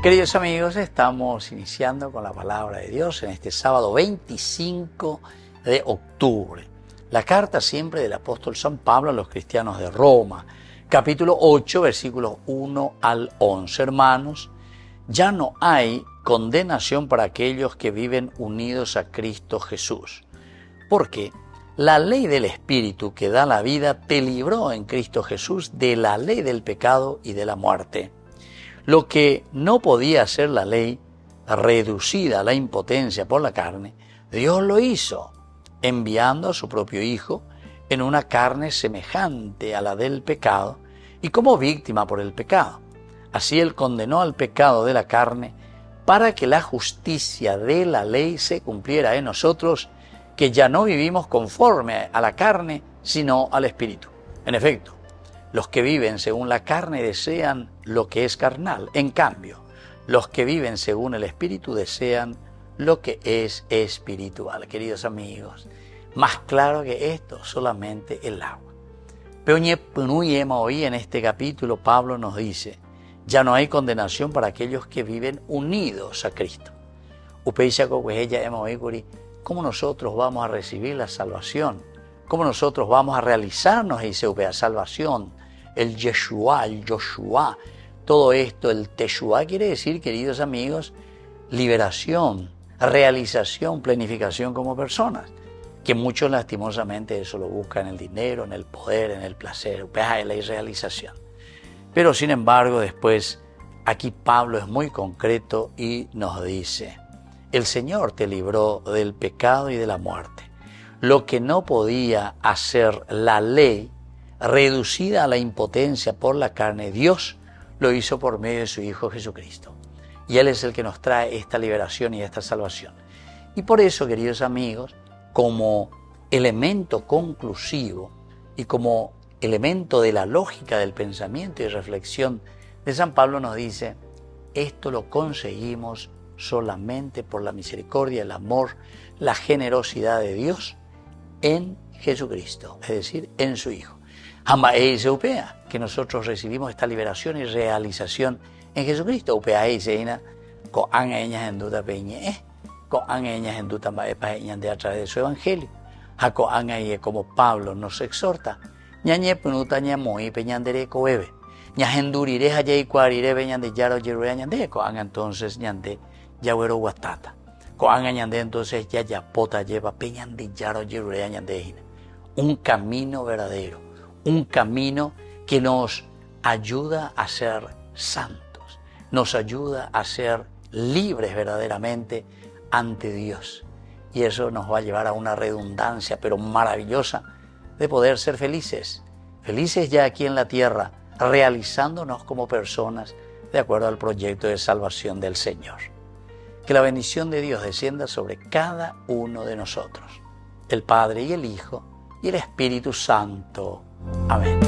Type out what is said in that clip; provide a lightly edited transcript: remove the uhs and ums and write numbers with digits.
Queridos amigos, estamos iniciando con la palabra de Dios en este sábado 25 de octubre. La carta siempre del apóstol San Pablo a los cristianos de Roma, capítulo 8, versículos 1 al 11. Hermanos, ya no hay condenación para aquellos que viven unidos a Cristo Jesús, porque la ley del Espíritu que da la vida te libró en Cristo Jesús de la ley del pecado y de la muerte. Lo que no podía hacer la ley, reducida a la impotencia por la carne, Dios lo hizo, enviando a su propio Hijo en una carne semejante a la del pecado y como víctima por el pecado. Así Él condenó al pecado de la carne para que la justicia de la ley se cumpliera en nosotros, que ya no vivimos conforme a la carne, sino al Espíritu. En efecto, los que viven según la carne desean lo que es carnal. En cambio, los que viven según el Espíritu desean lo que es espiritual. Queridos amigos, más claro que esto, solamente el agua. Pero hoy en este capítulo Pablo nos dice, ya no hay condenación para aquellos que viven unidos a Cristo. ¿Cómo nosotros vamos a recibir la salvación? ¿Cómo nosotros vamos a realizarnos esa salvación? El Yeshua, el Joshua, todo esto, el Teshua quiere decir, queridos amigos, liberación, realización, planificación como personas, que muchos lastimosamente eso lo buscan en el dinero, en el poder, en el placer, en la irrealización. Pero sin embargo después, aquí Pablo es muy concreto y nos dice, el Señor te libró del pecado y de la muerte. Lo que no podía hacer la ley, reducida a la impotencia por la carne, Dios lo hizo por medio de su Hijo Jesucristo. Y Él es el que nos trae esta liberación y esta salvación. Y por eso, queridos amigos, como elemento conclusivo y como elemento de la lógica del pensamiento y reflexión de San Pablo nos dice, esto lo conseguimos solamente por la misericordia, el amor, la generosidad de Dios en Jesucristo, es decir, en su Hijo. Que nosotros recibimos esta liberación y realización en Jesucristo. A través de su evangelio. Como Pablo nos exhorta. Entonces un camino verdadero, un camino que nos ayuda a ser santos, nos ayuda a ser libres verdaderamente ante Dios. Y eso nos va a llevar a una redundancia, pero maravillosa, de poder ser felices, felices ya aquí en la tierra, realizándonos como personas de acuerdo al proyecto de salvación del Señor. Que la bendición de Dios descienda sobre cada uno de nosotros, el Padre y el Hijo y el Espíritu Santo. Amén.